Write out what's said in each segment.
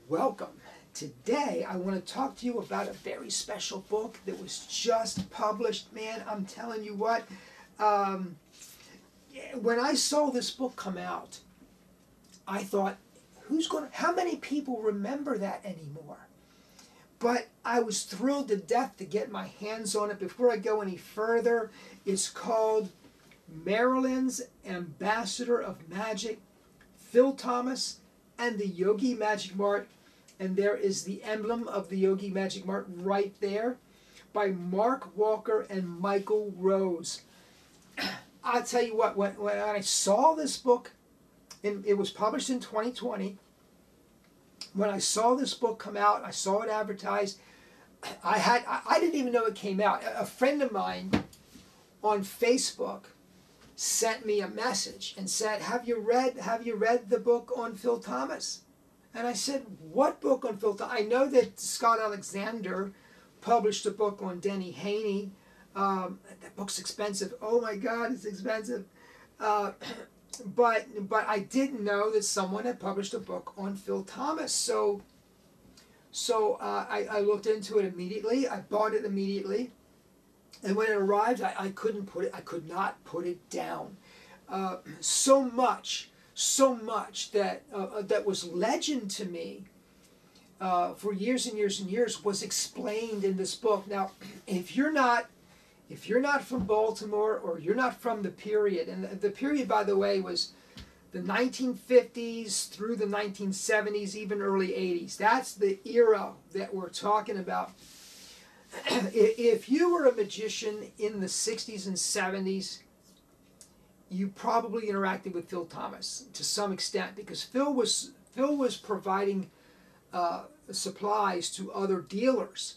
Welcome. Today I want to talk to you about a very special book that was just published. Man, I'm telling you what, when I saw this book come out, I thought, how many people remember that anymore? But I was thrilled to death to get my hands on it. Before I go any further, it's called Maryland's Ambassador of Magic, Phil Thomas and the Yogi Magic Mart. And there is the emblem of the Yogi Magic Mart right there, by Mark Walker and Michael Rose. I'll tell you what, when I saw this book, and it was published in 2020, when I saw this book come out, I saw it advertised, I didn't even know it came out. A friend of mine on Facebook sent me a message and said, have you read the book on Phil Thomas? And I said, what book on Phil Thomas? I know that Scott Alexander published a book on Denny Haney. That book's expensive. Oh my God, it's expensive. But I didn't know that someone had published a book on Phil Thomas. So I looked into it immediately. I bought it immediately. And when it arrived, I could not put it down. So much that that was legend to me for years and years and years was explained in this book. Now, if you're not from Baltimore, or you're not from the period, and the period, by the way, was the 1950s through the 1970s, even early 80s. That's the era that we're talking about. If you were a magician in the 60s and 70s, you probably interacted with Phil Thomas to some extent, because Phil was providing supplies to other dealers.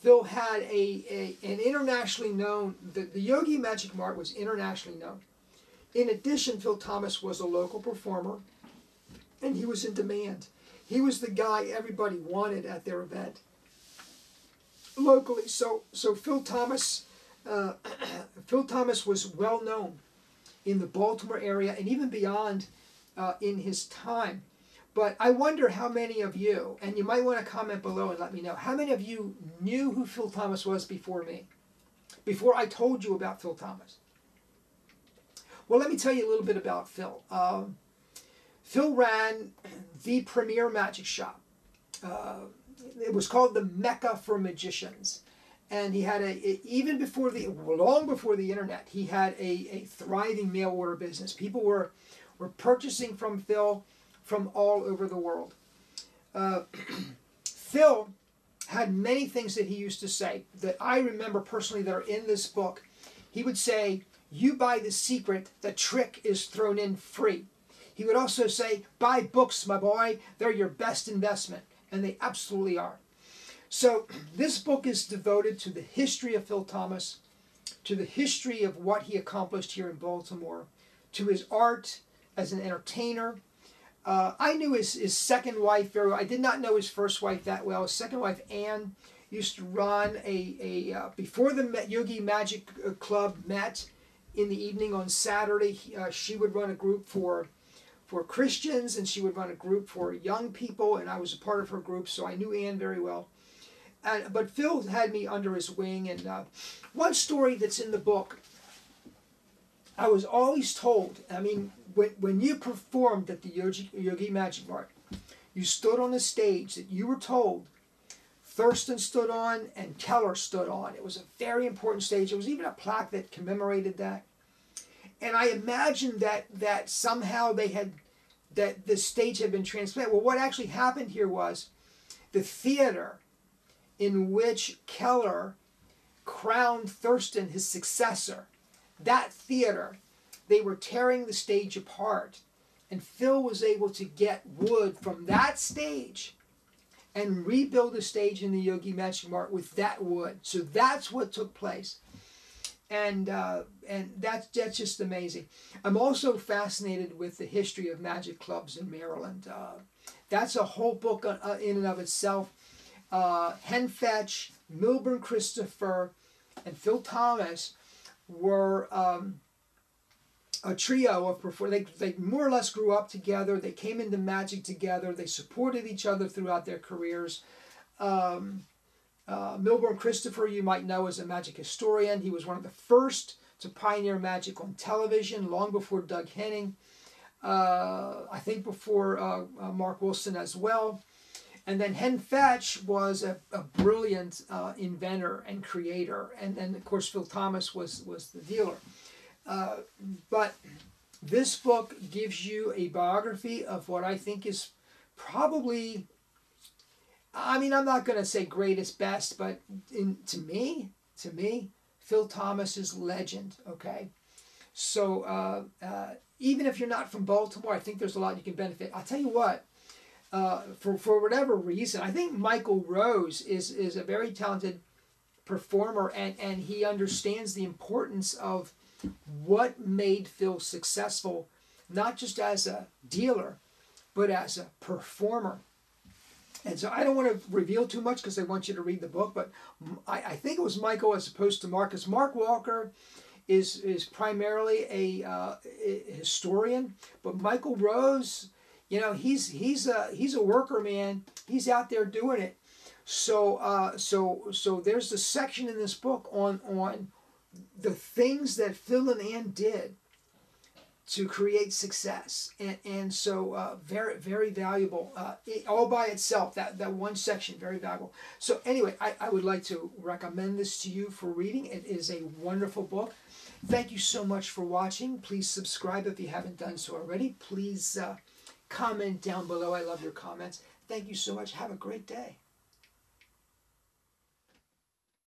Phil had an internationally known, the Yogi Magic Mart was internationally known. In addition, Phil Thomas was a local performer, and he was in demand. He was the guy everybody wanted at their event locally. So Phil Thomas was well known in the Baltimore area and even beyond in his time. But I wonder how many of you, and you might want to comment below and let me know, how many of you knew who Phil Thomas was before me? Before I told you about Phil Thomas? Well, let me tell you a little bit about Phil. Phil ran the premier magic shop. It was called the Mecca for Magicians. And he had long before the internet, he had a thriving mail order business. People were purchasing from Phil from all over the world. Phil had many things that he used to say that I remember personally that are in this book. He would say, you buy the secret, the trick is thrown in free. He would also say, buy books, my boy, they're your best investment. And they absolutely are. So this book is devoted to the history of Phil Thomas, to the history of what he accomplished here in Baltimore, to his art as an entertainer. I knew his second wife very well. I did not know his first wife that well. His second wife, Anne, used to run before the Yogi Magic Club met in the evening on Saturday, she would run a group for Christians, and she would run a group for young people, and I was a part of her group, so I knew Anne very well. But Phil had me under his wing, and one story that's in the book, I was always told, I mean, when you performed at the Yogi Magic Mart, you stood on a stage that you were told Thurston stood on and Keller stood on. It was a very important stage. There was even a plaque that commemorated that. And I imagined that somehow the stage had been transplanted. Well, what actually happened here was the theater in which Keller crowned Thurston his successor, that theater, they were tearing the stage apart. And Phil was able to get wood from that stage and rebuild a stage in the Yogi Magic Mart with that wood. So that's what took place. And that's just amazing. I'm also fascinated with the history of magic clubs in Maryland. That's a whole book in and of itself. Fetsch, Milbourne Christopher, and Phil Thomas were a trio of they more or less grew up together. They came into magic together. They supported each other throughout their careers. Milbourne Christopher, you might know, as a magic historian. He was one of the first to pioneer magic on television, long before Doug Henning. I think before Mark Wilson as well. And then Hen Fetsch was a brilliant inventor and creator. And then, of course, Phil Thomas was the dealer. But this book gives you a biography of what I think is probably, I mean, I'm not going to say greatest, best, but to me, Phil Thomas is legend, okay? So even if you're not from Baltimore, I think there's a lot you can benefit. I'll tell you what, for whatever reason, I think Michael Rose is a very talented performer, and he understands the importance of what made Phil successful, not just as a dealer, but as a performer. And so I don't want to reveal too much because I want you to read the book, but I think it was Michael as opposed to Mark, because Mark Walker is primarily a historian, but Michael Rose, you know, he's a worker, man. He's out there doing it. So there's a section in this book on the things that Phil and Ann did to create success, and so very, very valuable, all by itself, that one section, very valuable. So anyway, I would like to recommend this to you for reading. It is a wonderful book. Thank you so much for watching. Please subscribe if you haven't done so already. Please comment down below. I love your comments. Thank you so much. Have a great day.